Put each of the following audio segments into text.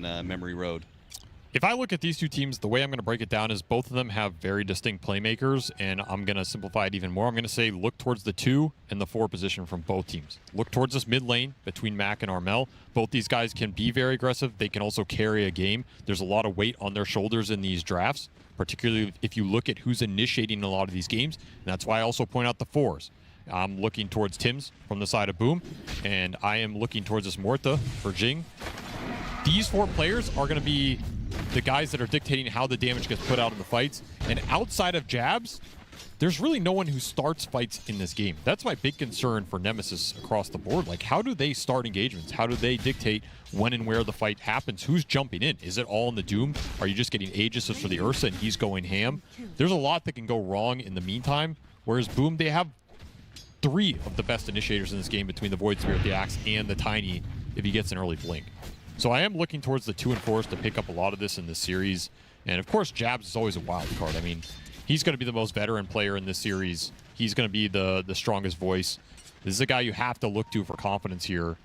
down memory road. If I look at these two teams, the way I'm going to break it down is both of them have very distinct playmakers, and I'm going to simplify it even more. I'm going to say look towards the 2 and the 4 position from both teams. Look towards this mid lane between Mac and Armel. Both these guys can be very aggressive. They can also carry a game. There's a lot of weight on their shoulders in these drafts, particularly if you look at who's initiating a lot of these games. And that's why I also point out the 4s. I'm looking towards Tim's from the side of Boom, and I am looking towards this Morta for Jing. These 4 players are going to be the guys that are dictating how the damage gets put out in the fights. And outside of Jabs, there's really no one who starts fights in this game. That's my big concern for Nemesis across the board. Like, how do they start engagements? How do they dictate when and where the fight happens? Who's jumping in? Is it all in the Doom? Are you just getting Aegis for the Ursa and he's going ham? There's a lot that can go wrong in the meantime. Whereas Boom, they have 3 of the best initiators in this game between the Void Spirit, the Axe, and the Tiny if he gets an early blink. So I am looking towards the 2 and 4s to pick up a lot of this in this series. And of course, Jabs is always a wild card. I mean, he's going to be the most veteran player in this series. He's going to be the strongest voice. This is a guy you have to look to for confidence here.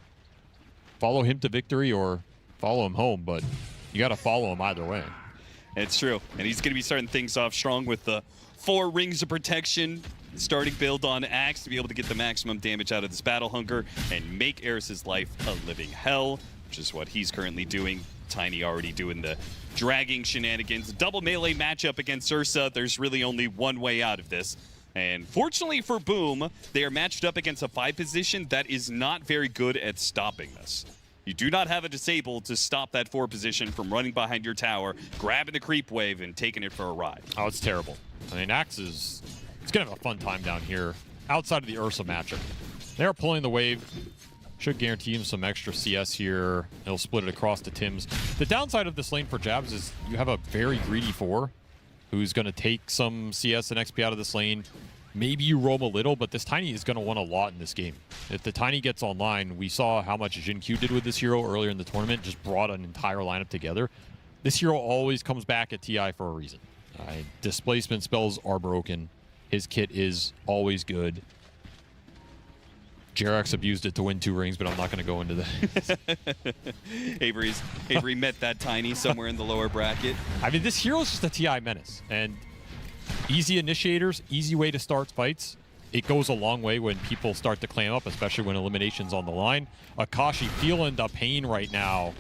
Follow him to victory or follow him home, but you got to follow him either way. It's true. And he's going to be starting things off strong with the 4 rings of protection, starting build on Axe to be able to get the maximum damage out of this Battle Hunger and make Eris's life a living hell, which is what he's currently doing. Tiny already doing the dragging shenanigans. Double melee matchup against Ursa. There's really only one way out of this. And fortunately for Boom, they are matched up against a 5 position that is not very good at stopping this. You do not have a disable to stop that 4 position from running behind your tower, grabbing the creep wave, and taking it for a ride. Oh, it's terrible. I mean, Axe is... It's going to have a fun time down here outside of the Ursa matchup. They're pulling the wave. Should guarantee him some extra CS here. He'll split it across to Tim's. The downside of this lane for Jabs is you have a very greedy 4 who's going to take some CS and XP out of this lane. Maybe you roam a little, but this Tiny is going to want a lot in this game. If the Tiny gets online, we saw how much Jin Q did with this hero earlier in the tournament, just brought an entire lineup together. This hero always comes back at TI for a reason. Displacement spells are broken. His kit is always good. Jerax abused it to win 2 rings, but I'm not going to go into that. Avery met that Tiny somewhere in the lower bracket. I mean, this hero is just a TI menace. And easy initiators, easy way to start fights. It goes a long way when people start to clam up, especially when elimination's on the line. Akashi feeling the pain right now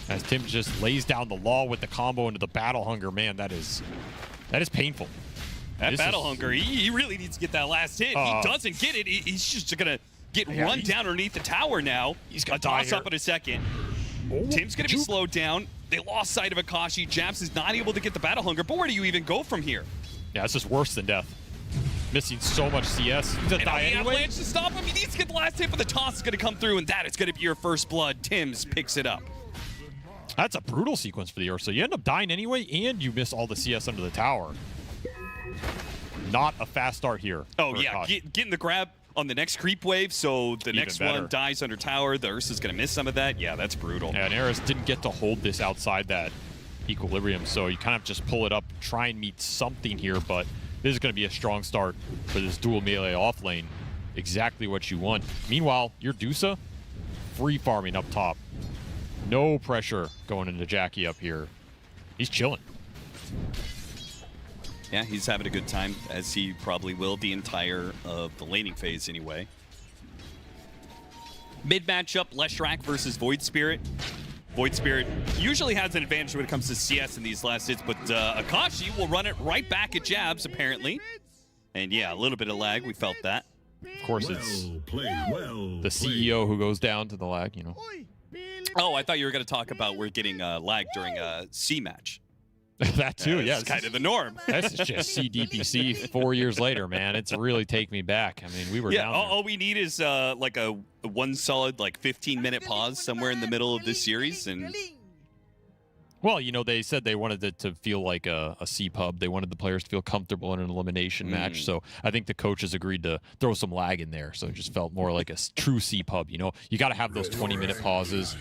as Tim just lays down the law with the combo into the Battle Hunger. Man, that is painful. That Battle Hunger, he really needs to get that last hit. He doesn't get it. He's just going to get run down underneath the tower now. He's going to toss up in a second. Oh, Tim's going to be slowed down. They lost sight of Akashi. Jabs is not able to get the Battle Hunger, but where do you even go from here? Yeah, it's just worse than death. Missing so much CS. He's going to die anyway. Avalanche to stop him. He needs to get the last hit, but the toss is going to come through, and that is going to be your first blood. Tim's picks it up. That's a brutal sequence for the Ursa. You end up dying anyway, and you miss all the CS under the tower. Not a fast start here. Oh, yeah. Getting the grab on the next creep wave, so the next one dies under tower. The Ursa's going to miss some of that. Yeah, that's brutal. Yeah, and Eris didn't get to hold this outside that equilibrium, so you kind of just pull it up, try and meet something here, but this is going to be a strong start for this dual melee off lane. Exactly what you want. Meanwhile, your Dusa, free farming up top. No pressure going into Jackie up here. He's chilling. Yeah, he's having a good time, as he probably will the entire of the laning phase anyway. Mid matchup, Leshrac versus Void Spirit. Void Spirit usually has an advantage when it comes to CS in these last hits, but Akashi will run it right back at Jabs, apparently. And yeah, a little bit of lag, we felt that. Of course, it's the CEO who goes down to the lag, you know. Oh, I thought you were going to talk about we're getting lag during a C match. That too, yeah. It's kind of the norm. This is just CDPC 4 years later, man. It's really take me back. I mean, we were down there. All we need is like a one solid 15-minute pause somewhere in the middle of this series. And well, you know, they said they wanted it to feel like a C-pub. They wanted the players to feel comfortable in an elimination match. So I think the coaches agreed to throw some lag in there. So it just felt more like a true C-pub, you know? You got to have those 20-minute pauses.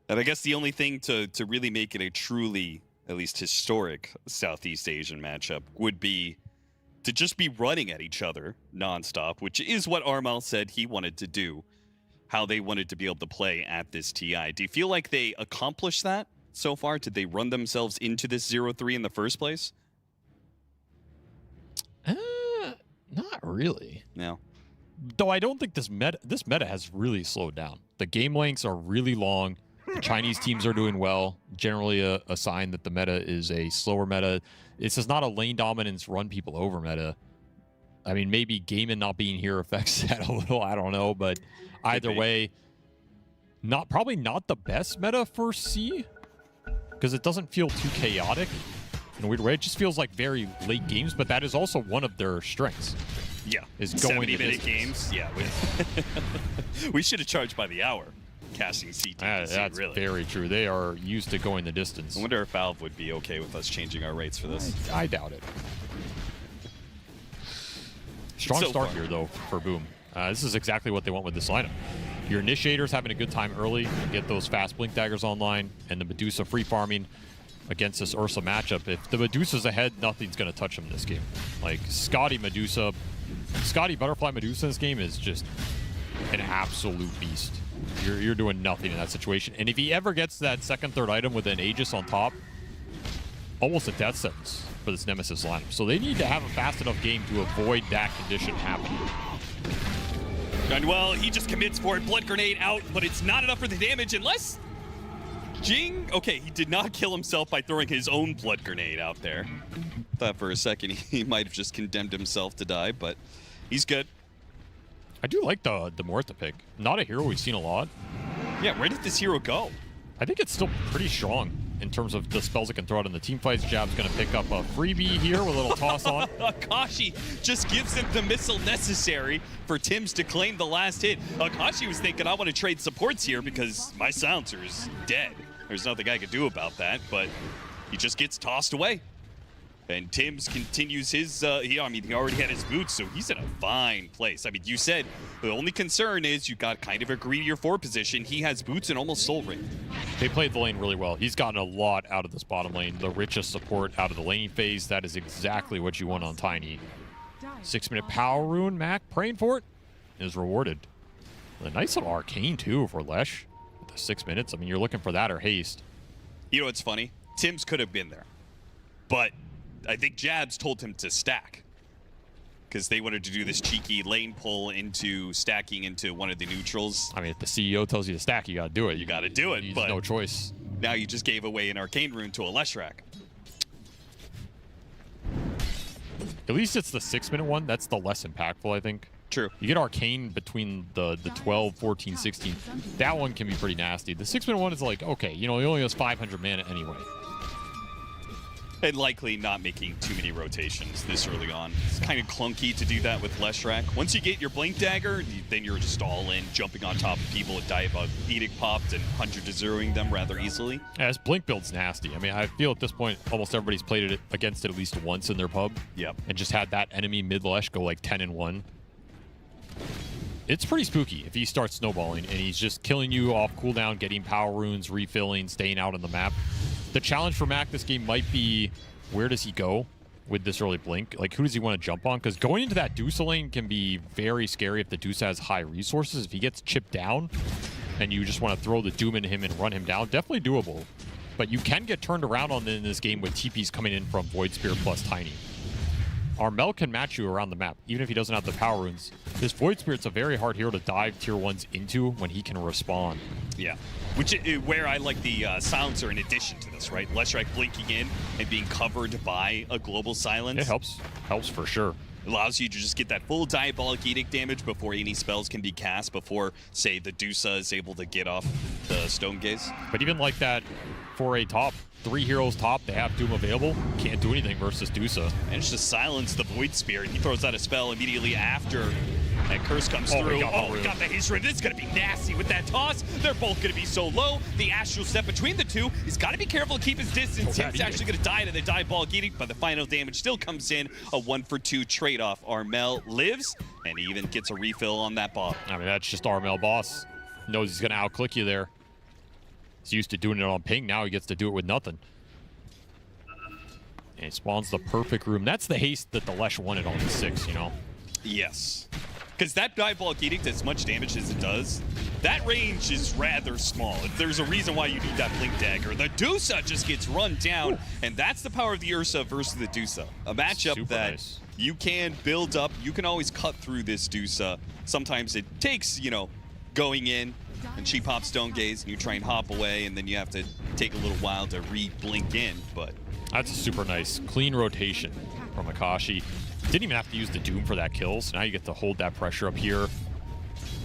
And I guess the only thing to really make it a truly, at least historic, Southeast Asian matchup would be to just be running at each other nonstop, which is what Armal said he wanted to do. how they wanted to be able to play at this TI. Do you feel like they accomplished that so far? Did they run themselves into this 0-3 in the first place? Not really. No. Though I don't think this meta has really slowed down. The game lengths are really long. The Chinese teams are doing well. Generally a sign that the meta is a slower meta. It's just not a lane dominance, run people over meta. I mean, maybe Gaiman not being here affects that a little. I don't know. But either way, probably not the best meta for C. Because it doesn't feel too chaotic in a weird way. It just feels like very late games. But that is also one of their strengths. Yeah. Is going 70-minute games. Yeah. We should have charged by the hour. Casting CTC, that's really. Very true. They are used to going the distance. I wonder if Valve would be okay with us changing our rates for this. I doubt it. Strong start here, though, for Boom. This is exactly what they want with this lineup. Your Initiator's having a good time early, get those fast Blink Daggers online, and the Medusa free farming against this Ursa matchup. If the Medusa's ahead, nothing's going to touch him in this game. Like, Scotty Butterfly Medusa in this game is just an absolute beast. You're doing nothing in that situation. And if he ever gets that second, third item with an Aegis on top, almost a death sentence for this Nemesis lineup. So they need to have a fast enough game to avoid that condition happening. And well, he just commits for it. Blood Grenade out, but it's not enough for the damage unless Jing... Okay, he did not kill himself by throwing his own Blood Grenade out there. Thought for a second he might have just condemned himself to die, but he's good. I do like the Morta pick. Not a hero we've seen a lot. Yeah, where did this hero go? I think it's still pretty strong in terms of the spells it can throw out in the team fights. Jab's going to pick up a freebie here with a little toss on. Akashi just gives him the missile necessary for Tims to claim the last hit. Akashi was thinking, I want to trade supports here because my silencer is dead. There's nothing I can do about that, but he just gets tossed away. And Tims continues his, he already had his boots, so he's in a fine place. I mean, you said the only concern is you got kind of a greedier 4 position. He has boots and almost soul ring. They played the lane really well. He's gotten a lot out of this bottom lane. The richest support out of the laning phase. That is exactly what you want on Tiny. 6-minute power rune, Mac praying for it, is rewarded. A nice little arcane, too, for Lesh. With the 6 minutes. I mean, you're looking for that or haste. You know what's funny? Tims could have been there. But I think Jabs told him to stack because they wanted to do this cheeky lane pull into stacking into one of the neutrals. I mean, if the CEO tells you to stack, you got to do it. You got to do it, but no choice. Now you just gave away an arcane rune to a Leshrac. At least it's the 6-minute one. That's the less impactful, I think. True. You get arcane between the 12, 14, 16. That one can be pretty nasty. The 6-minute one is like, okay, you know, he only has 500 mana anyway. And likely not making too many rotations this early on. It's kind of clunky to do that with Leshrac. Once you get your Blink Dagger, then you're just all in, jumping on top of people with Diabug Edict popped and 100-0ing them rather easily. Yeah, this Blink build's nasty. I mean, I feel at this point, almost everybody's played it against it at least once in their pub. Yep. And just had that enemy mid-Lesh go like 10-1. It's pretty spooky if he starts snowballing and he's just killing you off cooldown, getting power runes, refilling, staying out on the map. The challenge for Mac this game might be, where does he go with this early Blink? Like, who does he want to jump on? Because going into that Deuce lane can be very scary if the Deuce has high resources. If he gets chipped down and you just want to throw the Doom into him and run him down, definitely doable. But you can get turned around on in this game with TPs coming in from Void Spear plus Tiny. Armel can match you around the map, even if he doesn't have the power runes. This Void Spirit's a very hard hero to dive tier 1s into when he can respawn. Yeah, which is where I like the silencer in addition to this, right? Leshrac blinking in and being covered by a global silence. It helps for sure. Allows you to just get that full Diabolic Edict damage before any spells can be cast, before, say, the Dusa is able to get off the Stone Gaze. But even like that, for a top, 3 heroes top, they have Doom available, can't do anything versus Dusa. And it's just silence the Void Spirit. He throws out a spell immediately after that curse comes through. He got the haste rune. This is going to be nasty with that toss. They're both going to be so low. The Astral Step between the two. He's got to be careful to keep his distance. He's actually going to die to the Diabolic Edict, but the final damage still comes in. A 1-for-2 trade-off. Armel lives, and he even gets a refill on that bomb. I mean, that's just Armel boss. Knows he's going to outclick you there. He's used to doing it on ping. Now he gets to do it with nothing. And he spawns the perfect room. That's the haste that the Lesh wanted on the 6, you know? Yes. Because that Diabolic Edict, as much damage as it does, that range is rather small. If there's a reason why you need that Blink Dagger, the Dusa just gets run down, and that's the power of the Ursa versus the Dusa. A matchup Super that nice. you can build up. You can always cut through this Dusa. Sometimes it takes, you know, going in, and she pops Stone Gaze, and you try and hop away, and then you have to take a little while to re-blink in, but... That's a super nice, clean rotation from Akashi. Didn't even have to use the Doom for that kill, so now you get to hold that pressure up here.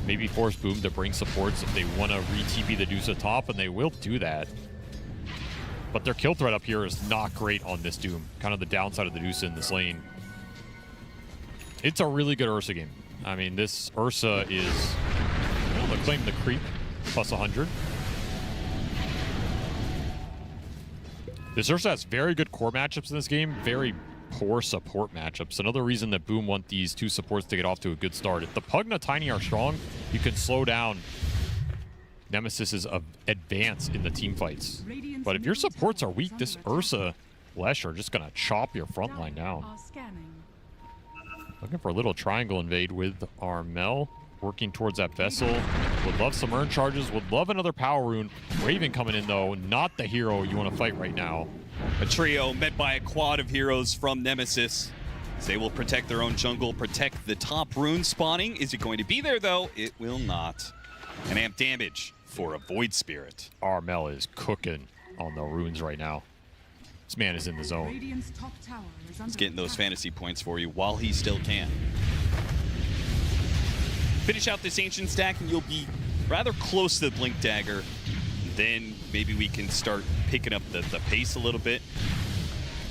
Maybe force Boom to bring supports if they want to re-TP the Dusa top, and they will do that. But their kill threat up here is not great on this Doom. Kind of the downside of the Dusa in this lane. It's a really good Ursa game. I mean, this Ursa is... Well, they're claiming the creep, plus 100. This Ursa has very good core matchups in this game, very poor support matchups. Another reason that Boom want these two supports to get off to a good start. If the Pug and the Tiny are strong, you can slow down Nemesis's advance in the team fights. But if your supports are weak, this Ursa, Lesh are just going to chop your front line down. Looking for a little triangle invade with Armel. Working towards that vessel. Would love some urn charges. Would love another power rune. Raven coming in, though. Not the hero you want to fight right now. A trio met by a quad of heroes from Nemesis. They will protect their own jungle, protect the top rune spawning. Is it going to be there, though? It will not. And amp damage for a Void Spirit. Armel is cooking on the runes right now. This man is in the zone. He's getting those fantasy points for you while he still can. Finish out this Ancient stack and you'll be rather close to the Blink Dagger. Then maybe we can start picking up the pace a little bit.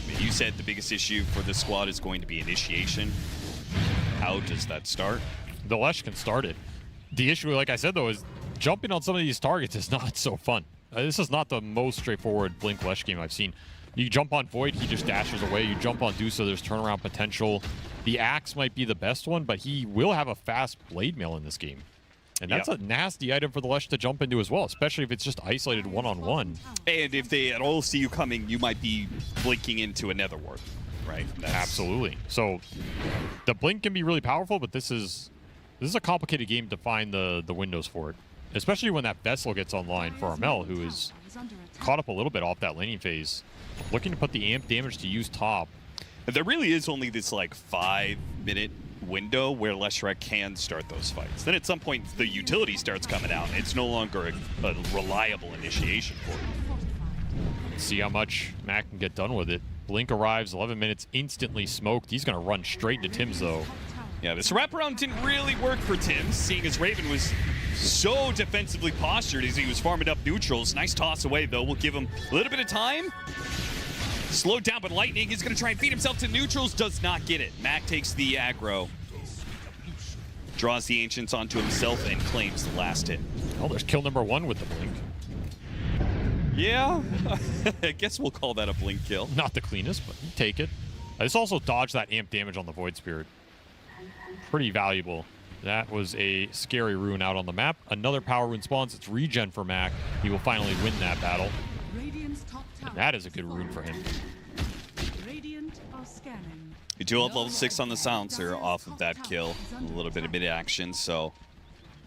I mean, you said the biggest issue for this squad is going to be initiation. How does that start? The Lesh can start it. The issue, like I said, though, is jumping on some of these targets is not so fun. This is not the most straightforward Blink Lesh game I've seen. You jump on Void, he just dashes away. You jump on Dusa, there's turnaround potential. The Axe might be the best one, but he will have a fast Blade Mail in this game. And that's a nasty item for the Lesh to jump into as well, especially if it's just isolated one-on-one. And if they at all see you coming, you might be blinking into a Nether Ward, right? Absolutely. So the Blink can be really powerful, but this is a complicated game to find the windows for it. Especially when that Vessel gets online for Armel, who is caught up a little bit off that laning phase. Looking to put the amp damage to use top. There really is only this like 5-minute window where Leshrac can start those fights. Then at some point the utility starts coming out. It's no longer a reliable initiation for you. Let's see how much Mac can get done with it. Blink arrives, 11 minutes, instantly smoked. He's going to run straight into Tim's though. Yeah, this wraparound didn't really work for Tim, seeing as Raven was so defensively postured as he was farming up neutrals. Nice toss away though. We'll give him a little bit of time. Slowed down, but Lightning is going to try and feed himself to neutrals. Does not get it. Mac takes the aggro. Draws the Ancients onto himself and claims the last hit. Oh, there's kill number 1 with the Blink. Yeah, I guess we'll call that a Blink kill. Not the cleanest, but you take it. This also dodged that amp damage on the Void Spirit. Pretty valuable. That was a scary rune out on the map. Another power rune spawns. It's regen for Mac. He will finally win that battle. And that is a good rune for him. You do have level 6 on the silencer off of that kill. A little bit of mid-action, so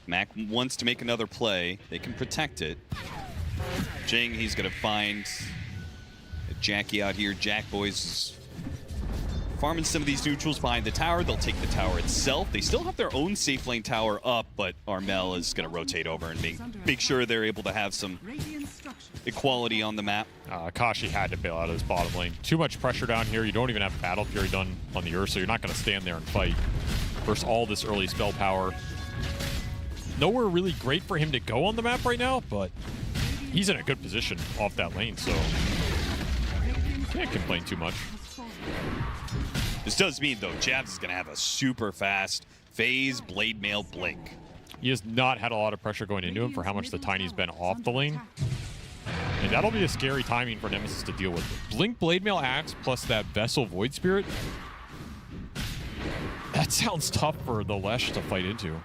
Mac wants to make another play. They can protect it. Jing, he's going to find Jackie out here. Jack Boys is farming some of these neutrals behind the tower. They'll take the tower itself. They still have their own safe lane tower up, but Armel is going to rotate over and make sure they're able to have some equality on the map. Akashi had to bail out of his bottom lane. Too much pressure down here. You don't even have Battle Fury done on the Ursa. You're not going to stand there and fight versus all this early spell power. Nowhere really great for him to go on the map right now, but he's in a good position off that lane, so can't complain too much. This does mean, though, Jabs is going to have a super fast phase Blade Mail Blink. He has not had a lot of pressure going into him for how much the Tiny's been off the lane. And that'll be a scary timing for Nemesis to deal with. Blink Blade Mail Axe plus that Vessel Void Spirit. That sounds tough for the Lesh to fight into.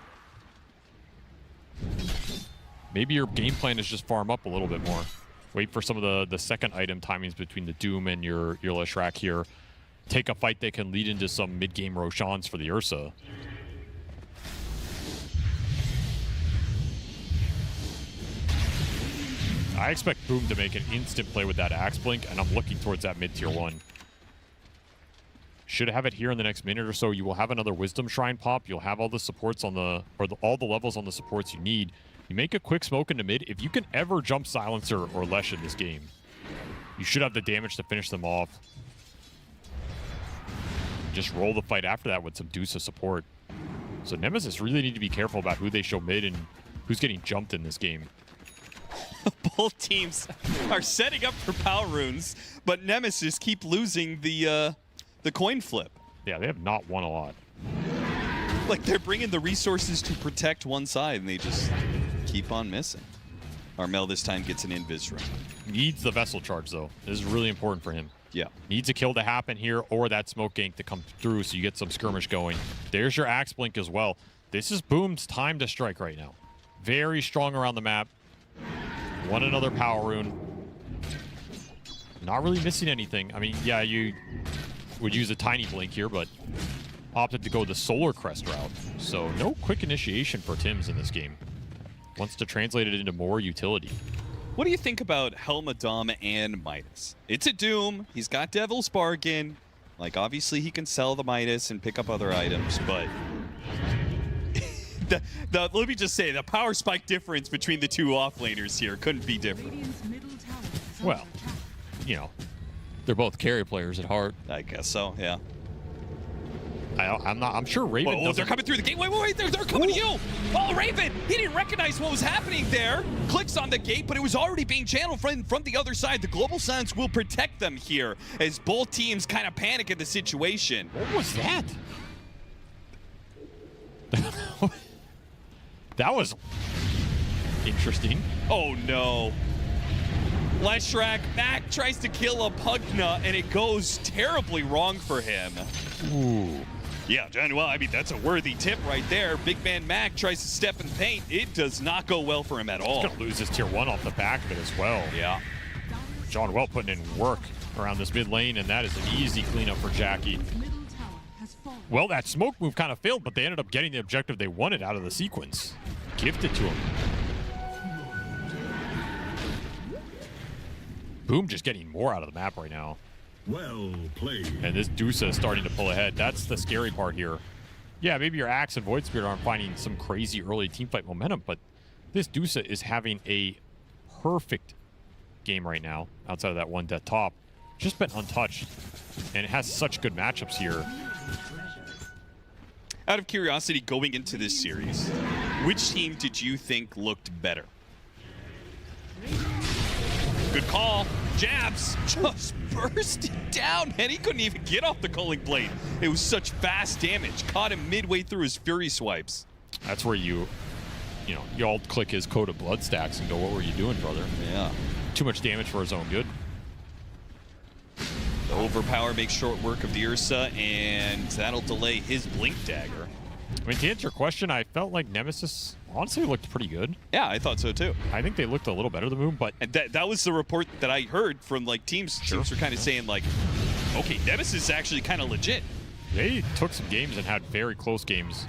Maybe your game plan is just farm up a little bit more. Wait for some of the second item timings between the Doom and your Leshrac here. Take a fight that can lead into some mid-game Roshans for the Ursa. I expect Boom to make an instant play with that Axe Blink, and I'm looking towards that mid-tier 1. Should have it here in the next minute or so. You will have another Wisdom Shrine pop. You'll have all the supports on the, all the levels on the supports you need. You make a quick smoke into mid. If you can ever jump Silencer or Lesh in this game, you should have the damage to finish them off. Just roll the fight after that with some Deuce of support. So Nemesis really need to be careful about who they show mid and who's getting jumped in this game. Both teams are setting up for power runes, but Nemesis keep losing the coin flip. Yeah, they have not won a lot. Like, they're bringing the resources to protect one side, and they just keep on missing. Armel this time gets an invis run. Needs the vessel charge, though. This is really important for him. Yeah. Needs a kill to happen here or that smoke gank to come through so you get some skirmish going. There's your Axe Blink as well. This is Boom's time to strike right now. Very strong around the map. Won another power rune. Not really missing anything. I mean, yeah, you would use a tiny blink here, but opted to go the Solar Crest route. So no quick initiation for Tims in this game. Wants to translate it into more utility. What do you think about Helmadam and Midas? It's a Doom. He's got Devil's Bargain. Like, obviously he can sell the Midas and pick up other items, but let me just say, the power spike difference between the two offlaners here couldn't be different. Well, you know, they're both carry players at heart. I guess so, yeah. I'm sure Raven Oh, they're coming through the gate. Wait, they're coming to you. Oh, Raven, he didn't recognize what was happening there. Clicks on the gate, but it was already being channeled from the other side. The Global Silence will protect them here as both teams kind of panic at the situation. What was that? That was interesting. Oh, no. Leshrak, Mac tries to kill a Pugna, and it goes terribly wrong for him. Ooh. Yeah, John, well, I mean, that's a worthy tip right there. Big man Mac tries to step in paint. It does not go well for him at all. He's going to lose his tier 1 off the back of it as well. Yeah. John Well putting in work around this mid lane, and that is an easy cleanup for Jackie. Well, that smoke move kind of failed, but they ended up getting the objective they wanted out of the sequence. Gifted to him. Boom just getting more out of the map right now. Well played. And this Dusa is starting to pull ahead. That's the scary part here. Yeah, maybe your Axe and Void Spirit aren't finding some crazy early teamfight momentum, but this Dusa is having a perfect game right now outside of that one death top. Just been untouched, and it has such good matchups here. Out of curiosity, going into this series, which team did you think looked better? Good call. Jabs just bursted down, man. He couldn't even get off the Culling Blade. It was such fast damage. Caught him midway through his Fury swipes. That's where you all click his code of blood stacks and go, what were you doing, brother? Yeah. Too much damage for his own good. The overpower makes short work of the Ursa, and that'll delay his Blink Dagger. I mean, to answer your question, I felt like Nemesis honestly looked pretty good. Yeah, I thought so too. I think they looked a little better than Moon, but... And that was the report that I heard from, like, teams. Sure. Teams were kind of saying, like, okay, Nemesis is actually kind of legit. They took some games and had very close games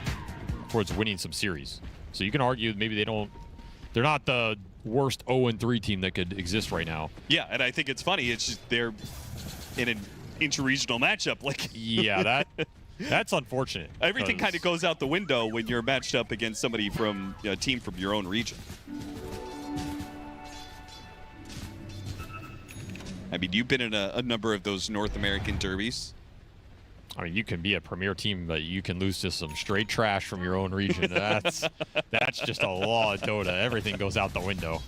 towards winning some series. So you can argue maybe they're not the worst 0-3 team that could exist right now. Yeah, and I think it's funny. It's just they're in an interregional matchup. Like, yeah, that's unfortunate. Everything kind of goes out the window when you're matched up against somebody from a team from your own region. I mean, you've been in a number of those North American derbies. I mean, you can be a premier team, but you can lose to some straight trash from your own region. That's just a law of Dota. Everything goes out the window.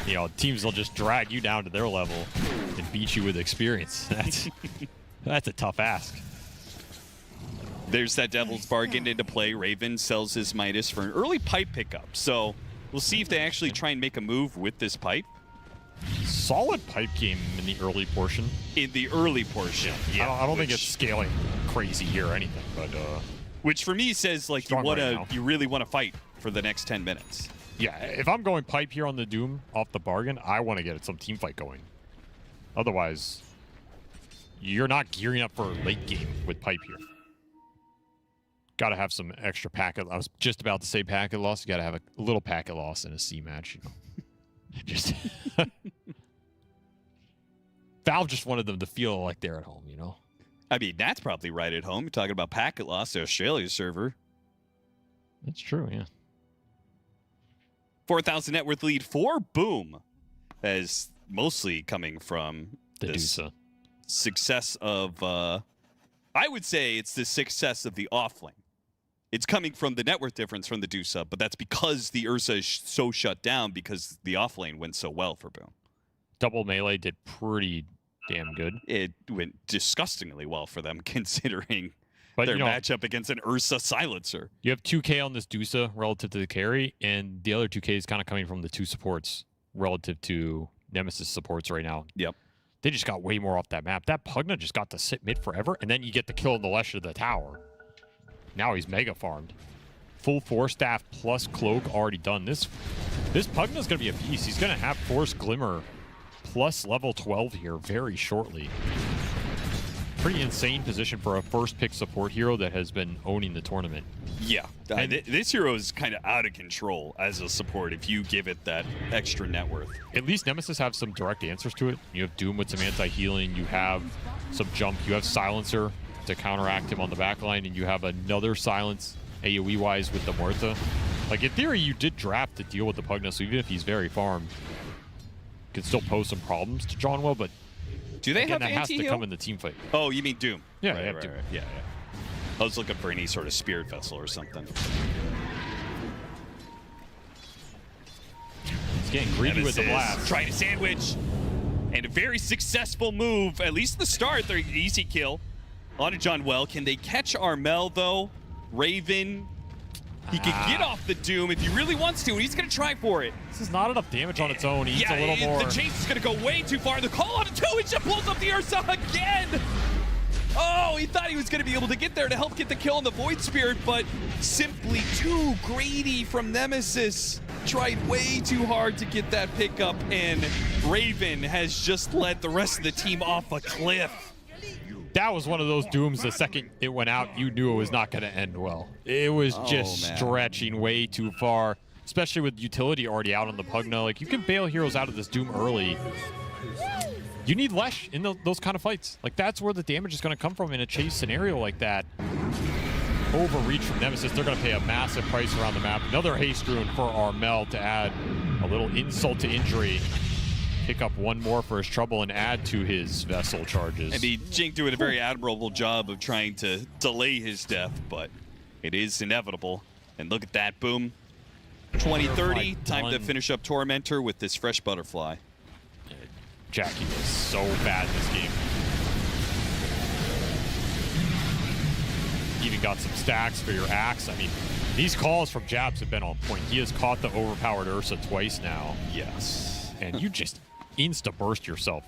You know, teams will just drag you down to their level and beat you with experience. That's a tough ask. There's that Devil's Bargain into play. Raven sells his Midas for an early pipe pickup. So we'll see if they actually try and make a move with this pipe. Solid pipe game in the early portion. In the early portion, yeah. I don't think it's scaling crazy here or anything, but which for me says like you really want to fight for the next 10 minutes. Yeah, if I'm going pipe here on the Doom off the bargain, I want to get some team fight going. Otherwise, you're not gearing up for a late game with pipe here. Got to have some extra packet. I was just about to say packet loss. You got to have a little packet loss in a C match, you know. Just Valve just wanted them to feel like they're at home, you know? I mean, that's probably right at home. You're talking about packet loss to Australia's server. That's true, yeah. 4,000 net worth lead for Boom. That is mostly coming from The this Dusa. success of, I would say it's the success of the offlane. It's coming from the net worth difference from the Dusa, but that's because the Ursa is so shut down because the offlane went so well for Boom. Double melee did pretty damn good. It went disgustingly well for them considering But their you know, matchup against an Ursa silencer. you have 2K on this Dusa relative to the carry, and the other 2K is kind of coming from the 2 supports relative to Nemesis supports right now. Yep. They just got way more off that map. That Pugna just got to sit mid forever, and then you get the kill in the Lesh of the tower. Now he's mega farmed. Full 4-staff plus cloak already done. This Pugna's going to be a beast. He's going to have Force Glimmer plus level 12 here very shortly. Pretty insane position for a first pick support hero that has been owning the tournament. Yeah. And- This hero is kind of out of control as a support if you give it that extra net worth. At least Nemesis have some direct answers to it. You have Doom with some anti-healing. You have some jump. You have Silencer to counteract him on the backline, and you have another silence AoE-wise with the Muerta. Like, in theory, you did draft to deal with the Pugna, so even if he's very farmed, could still pose some problems to Johnwell, but Do they again, have that has to anti-heal? come in the team fight. Oh, you mean Doom? Yeah, right, they have right, Doom. right. Yeah. I was looking for any sort of spirit vessel or something. He's getting greedy with the Nemesis blast. trying to sandwich. And a very successful move, at least the start. Their easy kill on a John Well. Can they catch Armel, though? Raven, he could get off the Doom if he really wants to, and he's going to try for it. This is not enough damage on its own. He needs Yeah, a little more. the chase is going to go way too far. The call on it, too. He just pulls up the Ursa again. Oh, he thought he was going to be able to get there to help get the kill on the Void Spirit, but simply too greedy from Nemesis. Tried way too hard to get that pickup, and Raven has just let the rest of the team off a cliff. That was one of those Dooms. The second it went out, you knew it was not going to end well. It was just man. stretching way too far, especially with utility already out on the Pugna. Like, you can bail heroes out of this Doom early. You need Lesh in those kind of fights. Like, that's where the damage is going to come from in a chase scenario like that. Overreach from Nemesis. They're going to pay a massive price around the map. Another haste rune for Armel to add a little insult to injury. Pick up one more for his trouble and add to his vessel charges. I mean, Jink doing a very admirable job of trying to delay his death, but it is inevitable. And look at that, Boom. 2030, time to finish up Tormentor with this fresh butterfly. Jackie is so bad in this game. Even got some stacks for your axe. I mean, these calls from Jabs have been on point. He has caught the overpowered Ursa twice now. Yes. And you just insta-burst yourself.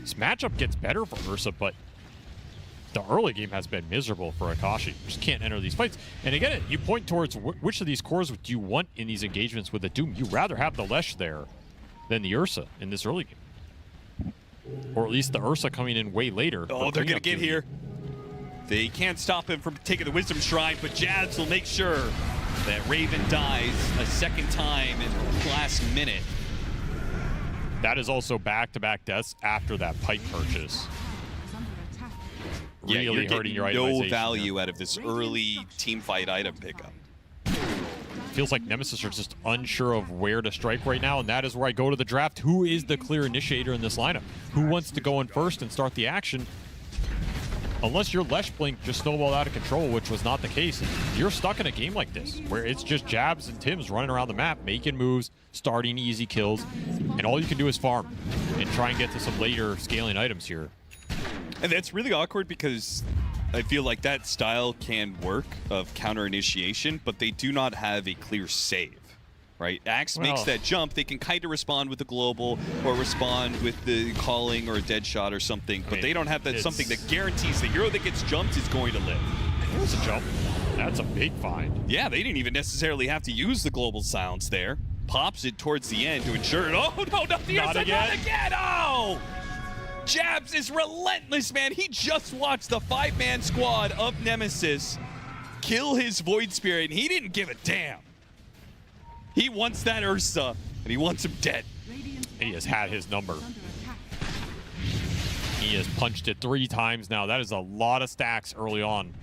This matchup gets better for Ursa, but the early game has been miserable for Akashi. Just can't enter these fights. And again, you point towards which of these cores do you want in these engagements with the Doom. You rather have the Lesh there than the Ursa in this early game. Or at least the Ursa coming in way later. Oh, they're going to get here. They can't stop him from taking the Wisdom Shrine, but Jabs will make sure that Raven dies a second time in the last minute. That is also back-to-back deaths after that pipe purchase. Yeah, Really you're hurting your getting no itemization value out of this early team fight item pickup. Feels like Nemesis are just unsure of where to strike right now, and that is where I go to the draft. Who is the clear initiator in this lineup? Who wants to go in first and start the action? Unless your Lesh Blink just snowballed out of control, which was not the case, you're stuck in a game like this, where it's just Jabs and Tims running around the map, making moves, starting easy kills, and all you can do is farm and try and get to some later scaling items here. And that's really awkward because I feel like that style can work of counter initiation, but they do not have a clear save, right? Axe makes that jump. They can kind of respond with the global or respond with the calling or a dead shot or something, but they don't have that something that guarantees the hero that gets jumped is going to live. There's a jump. That's a big find. Yeah, they didn't even necessarily have to use the global silence there. Pops it towards the end to ensure it. Oh, no, not the Not again. Not again. Oh! Jabs is relentless, man. He just watched the 5-man squad of Nemesis kill his Void Spirit, and he didn't give a damn. He wants that Ursa. and he wants him dead. He has had his number. He has punched it 3 times now. That is a lot of stacks early on,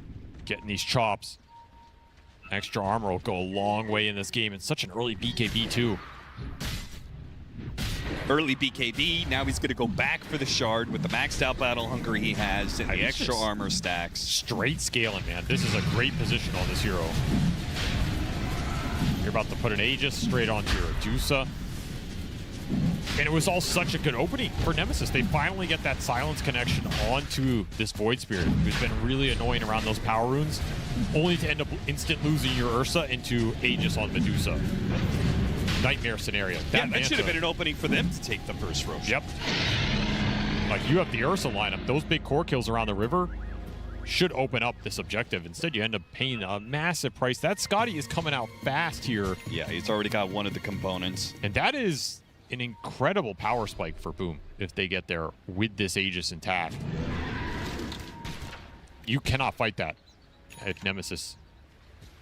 getting these chops. Extra armor will go a long way in this game. It's such an early BKB too. Early BKB, now he's going to go back for the shard with the maxed out battle hunger he has and the extra armor stacks. Straight scaling, man. This is a great position on this hero. You're about to put an Aegis straight onto your Adusa. And it was all such a good opening for Nemesis. They finally get that silence connection onto this Void Spirit, who's been really annoying around those power runes, only to end up instant losing your Ursa into Aegis on Medusa. Nightmare scenario. That should have been an opening for them to take the first Rosh. Yep. Like, you have the Ursa lineup. Those big core kills around the river should open up this objective. Instead, you end up paying a massive price. That Scotty is coming out fast here. Yeah, he's already got one of the components. And that is an incredible power spike for Boom if they get there with this Aegis intact. You cannot fight that at Nemesis.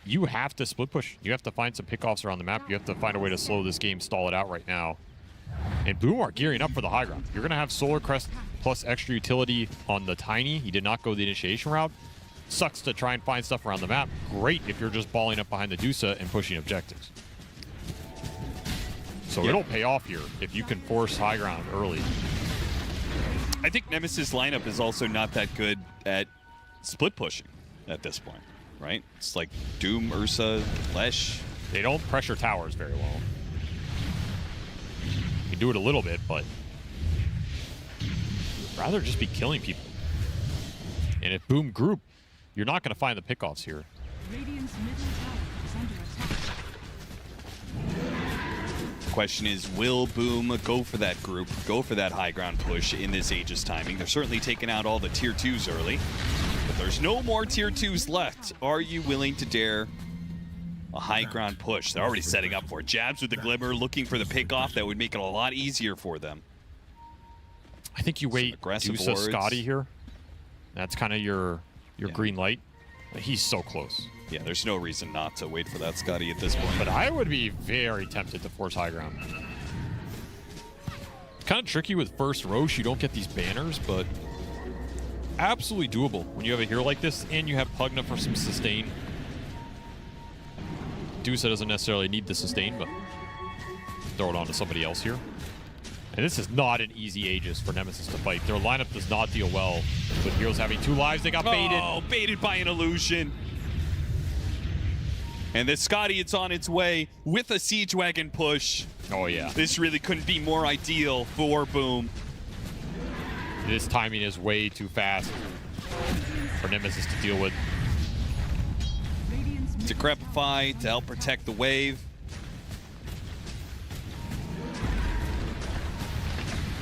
You have to split push. You have to find some pickoffs around the map. You have to find a way to slow this game, stall it out right now. And Boom are gearing up for the high ground. You're going to have Solar Crest plus extra utility on the Tiny. He did not go the initiation route. Sucks to try and find stuff around the map. Great if you're just balling up behind the Dusa and pushing objectives. So it'll pay off here if you can force high ground early. I think Nemesis lineup is also not that good at split pushing at this point, right? It's like Doom, Ursa, Lesh. They don't pressure towers very well. You can do it a little bit, but rather just be killing people. And if Boom group, you're not going to find the pickoffs here. Radiant's middle tower is under attack. The question is, will Boom go for that group, go for that high ground push in this Aegis timing? They're certainly taking out all the tier 2s early, but there's no more tier 2s left. Are you willing to dare a high ground push? They're already setting up for it. Jabs with the Glimmer, looking for the pickoff that would make it a lot easier for them. I think you wait Dusa Scotty here. That's kind of your green light. He's so close. Yeah, there's no reason not to wait for that Scotty at this point. But I would be very tempted to force high ground. It's kind of tricky with first Rosh. You don't get these banners, but absolutely doable when you have a hero like this and you have Pugna for some sustain. Dusa doesn't necessarily need the sustain, but throw it on to somebody else here. And this is not an easy Aegis for Nemesis to fight. Their lineup does not deal well with heroes having 2 lives. They got baited. Oh, baited by an illusion. And the Scotty, it's on its way with a Siege Wagon push. Oh, yeah. This really couldn't be more ideal for Boom. This timing is way too fast for Nemesis to deal with. Decrepify to help protect the wave.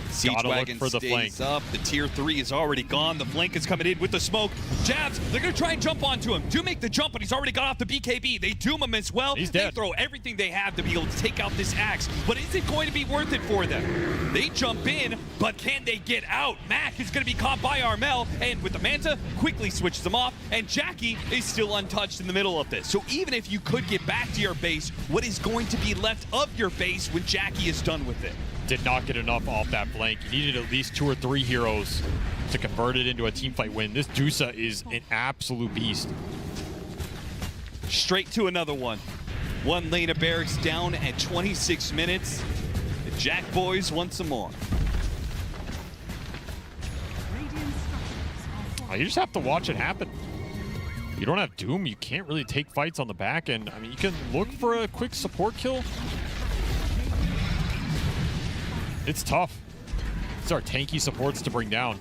Siege Wagon for the flank. stays up. The tier 3 is already gone. The flank is coming in with the smoke. Jabs, they're going to try and jump onto him. Do make the jump, but he's already got off the BKB. They doom him as well. He's dead. They throw everything they have to be able to take out this axe. But is it going to be worth it for them? They jump in, but can they get out? Mac is going to be caught by Armel, and with the Manta, quickly switches them off, and Jackie is still untouched in the middle of this. So even if you could get back to your base, what is going to be left of your base when Jackie is done with it? Did not get enough off that flank. You needed at least 2 or 3 heroes to convert it into a teamfight win. This Dusa is an absolute beast. Straight to another one. One lane of barracks down at 26 minutes. The Jack boys want some more. You just have to watch it happen. You don't have Doom. You can't really take fights on the back end. I mean, you can look for a quick support kill. It's tough. These are tanky supports to bring down.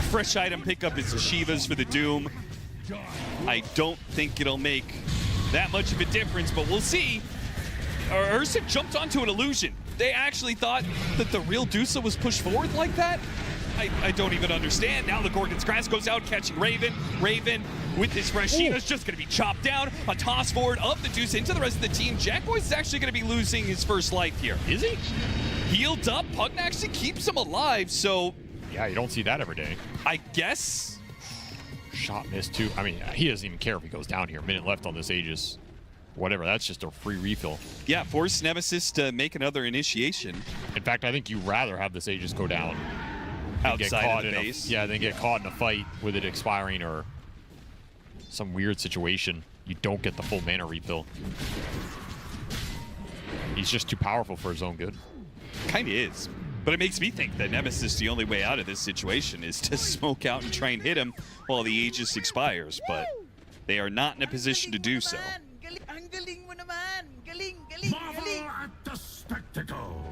Fresh item pickup is Shivas for the Doom. I don't think it'll make that much of a difference, but we'll see. Ursa jumped onto an illusion. They actually thought that the real Dusa was pushed forward like that? I don't even understand. Now the Gorgon's Grass goes out, catching Raven. Raven with his fresh Shiva is just going to be chopped down. A toss forward of the Deuce into the rest of the team. Jack Boys is actually going to be losing his first life here. Is he? Healed up. Pugna actually keeps him alive, so... Yeah, you don't see that every day. I guess... Shot missed too. I mean, he doesn't even care if he goes down here. A minute left on this Aegis. whatever. That's just a free refill. Yeah, force Nemesis to make another initiation. In fact, I think you'd rather have this Aegis go down than get Outside caught of the in base. yeah, then get caught in a fight with it expiring or some weird situation. You don't get the full mana refill. He's just too powerful for his own good. Kind of is. But it makes me think that Nemesis, the only way out of this situation is to smoke out and try and hit him while the Aegis expires. But they are not in a position to do so. Marvel at the spectacle.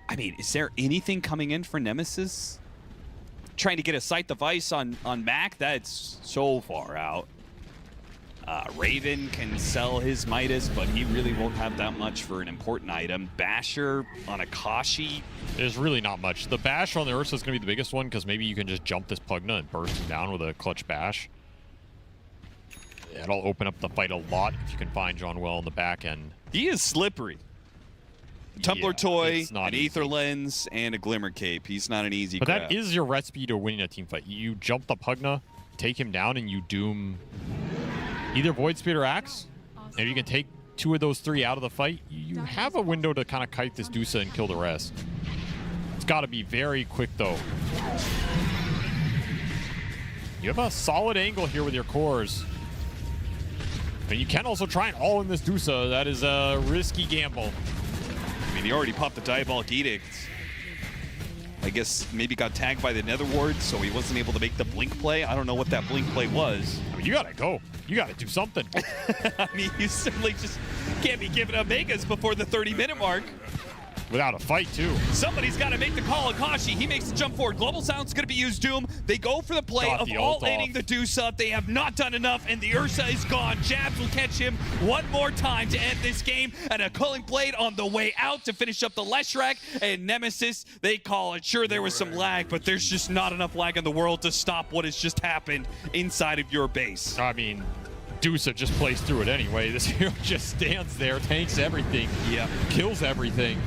I mean, is there anything coming in for Nemesis? Trying to get a sight device on Mac? That's so far out. Raven can sell his Midas, but he really won't have that much for an important item. Basher on Akashi. There's really not much. The bash on the Ursa is going to be the biggest one because maybe you can just jump this Pugna and burst him down with a clutch bash. It'll open up the fight a lot if you can find John Well in the back end. He is slippery. Tumbler Yeah, Toy, it's not an easy. Aether Lens, and a Glimmer Cape. He's not an easy But grab. that is your recipe to winning a team fight. You jump the Pugna, take him down, and you doom either Void Speed or Axe. And if you can take 2 of those 3 out of the fight, you have a window to kind of kite this Dusa and kill the rest. It's got to be very quick, though. You have a solid angle here with your cores. But you can also try and all in this Dusa. That is a risky gamble. I mean, he already popped the Diabolic Edict. I guess maybe got tagged by the Nether Ward, so he wasn't able to make the blink play. I don't know what that blink play was. I mean, you got to go. You got to do something. I mean, you certainly just can't be giving up Megas before the 30-minute mark. Without a fight, too. Somebody's got to make the call. Akashi, he makes the jump forward. Global Sound's going to be used. Doom, they go for the play Got of the ult all-ending the off. Deuce-up. They have not done enough, and the Ursa is gone. Jabs will catch him one more time to end this game, and a Culling Blade on the way out to finish up the Leshrac, and Nemesis, they call it. Sure, there was some lag, but there's just not enough lag in the world to stop what has just happened inside of your base. I mean, Dusa just plays through it anyway. This hero just stands there, tanks everything, Yeah. kills everything.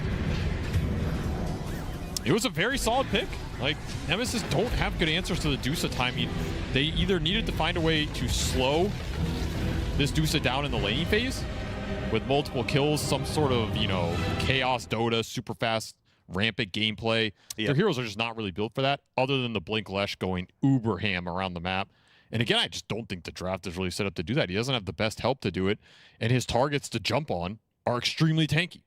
It was a very solid pick. Like, Nemesis don't have good answers to the Dusa timing. They either needed to find a way to slow this Dusa down in the laning phase with multiple kills, some sort of, you know, chaos Dota, super fast, rampant gameplay. Yeah. Their heroes are just not really built for that, other than the Blink Lesh going uber ham around the map. And again, I just don't think the draft is really set up to do that. He doesn't have the best help to do it, and his targets to jump on are extremely tanky.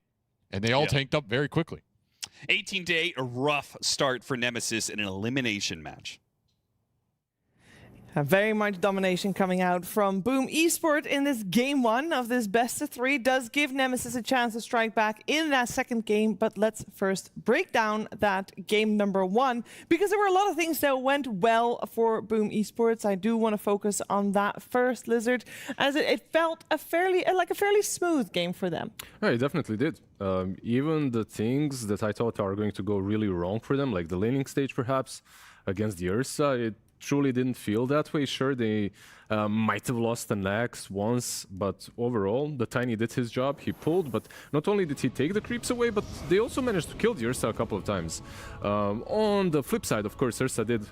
And they all tanked up very quickly. 18-8, a rough start for Nemesis in an elimination match. Very much domination coming out from Boom Esports in this game 1 of this best of 3 does give Nemesis a chance to strike back in that second game, but let's first break down that game number 1 because there were a lot of things that went well for Boom Esports. I do want to focus on that first, Lizard, as it felt a fairly smooth game for them. Yeah, it definitely did. Even the things that I thought are going to go really wrong for them, like the laning stage perhaps against the Ursa, it truly didn't feel that way. Sure, they might have lost an axe once, but overall, the Tiny did his job. He pulled, but not only did he take the creeps away, but they also managed to kill the Ursa a couple of times. On the flip side, of course, Ursa did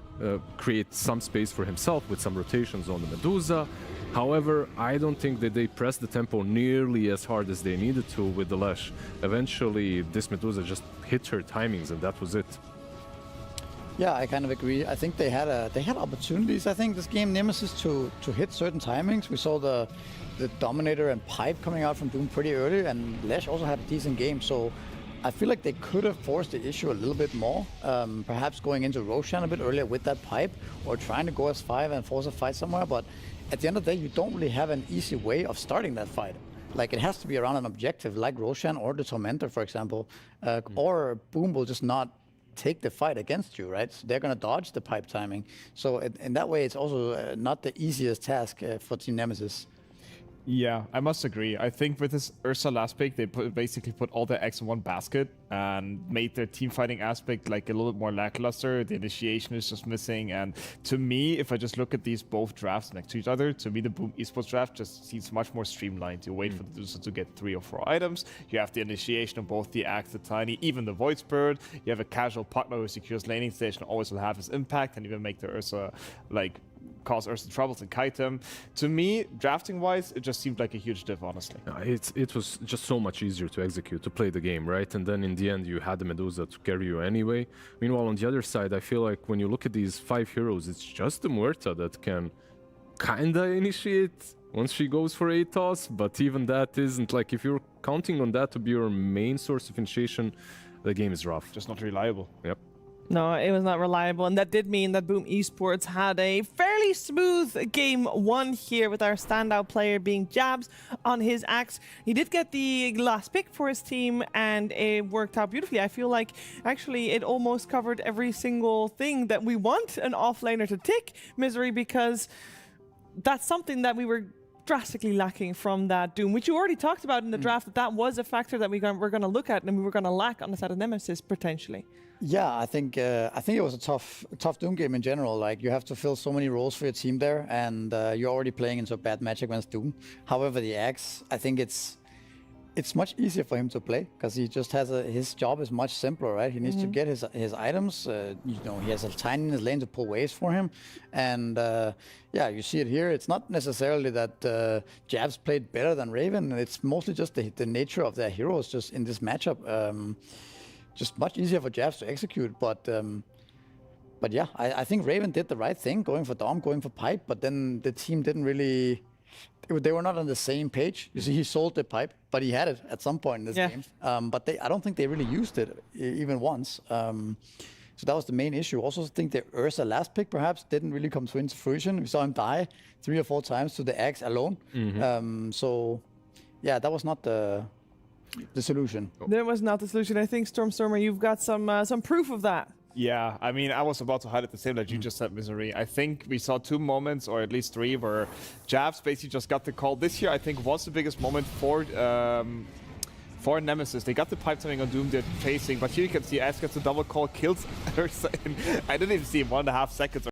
create some space for himself with some rotations on the Medusa. However, I don't think that they pressed the tempo nearly as hard as they needed to with the Lash. Eventually, this Medusa just hit her timings, and that was it. Yeah, I kind of agree. I think they had opportunities. I think this game Nemesis to hit certain timings. We saw the Dominator and Pipe coming out from Doom pretty early, and Lesh also had a decent game. So I feel like they could have forced the issue a little bit more. Perhaps going into Roshan a bit earlier with that Pipe, or trying to go as 5 and force a fight somewhere. But at the end of the day, you don't really have an easy way of starting that fight. Like, it has to be around an objective, like Roshan or the Tormentor, for example, or Boom will just not take the fight against you, right? So they're going to dodge the Pipe timing. So in that way, it's also not the easiest task for Team Nemesis. Yeah, I must agree. I think with this Ursa last pick, they basically put all their eggs in one basket and made their team fighting aspect like a little bit more lackluster. The initiation is just missing. And to me, if I just look at these both drafts next to each other, to me the Boom Esports draft just seems much more streamlined. You wait for the user to get 3 or 4 items. You have the initiation of both the Axe, the Tiny, even the Void Spirit. You have a casual partner who secures laning station, always will have his impact, and even make the Ursa like cause Ursa troubles and kite him. To me, drafting-wise, it just seemed like a huge diff, honestly. It was just so much easier to execute, to play the game, right? And then in the end, you had the Medusa to carry you anyway. Meanwhile, on the other side, I feel like when you look at these 5 heroes, it's just the Muerta that can kinda initiate once she goes for ATOS, but even that isn't, like, if you're counting on that to be your main source of initiation, the game is rough. Just not reliable. Yep. No, it was not reliable, and that did mean that Boom Esports had a fairly smooth game 1 here, with our standout player being Jabs on his axe. He did get the last pick for his team, and it worked out beautifully. I feel like actually it almost covered every single thing that we want an offlaner to tick, Misery, because that's something that we were drastically lacking from that Doom, which you already talked about in the draft, that was a factor that we're going to look at and we were going to lack on the side of Nemesis potentially. Yeah, I think it was a tough Doom game in general. Like, you have to fill so many roles for your team there, and you're already playing into a bad matchup against Doom. However, the Axe, I think it's much easier for him to play because he just has his job is much simpler, right? He needs to get his items. He has a tiny in his lane to pull waves for him, and yeah, you see it here. It's not necessarily that Jabs played better than Raven. It's mostly just the nature of their heroes just in this matchup. Just much easier for Jabs to execute, but yeah, I think Raven did the right thing, going for Dom, going for Pipe, but then the team didn't really. They were not on the same page. You see, he sold the Pipe, but he had it at some point in this game. But I don't think they really used it even once. So that was the main issue. Also, I think the Ursa last pick perhaps didn't really come into fruition. We saw him die 3 or 4 times to the Axe alone. So yeah, that was not the solution. That was not the solution. I think Stormstormer, you've got some proof of that. Yeah, I mean, I was about to highlight the same that you just said, Misery. I think we saw 2 moments, or at least 3, where Jabs basically just got the call. This year, I think, was the biggest moment for Nemesis. They got the pipe timing on Doom, they're chasing, but here you can see Ash gets a double call, kills Ursa in, I didn't even see him, 1.5 seconds.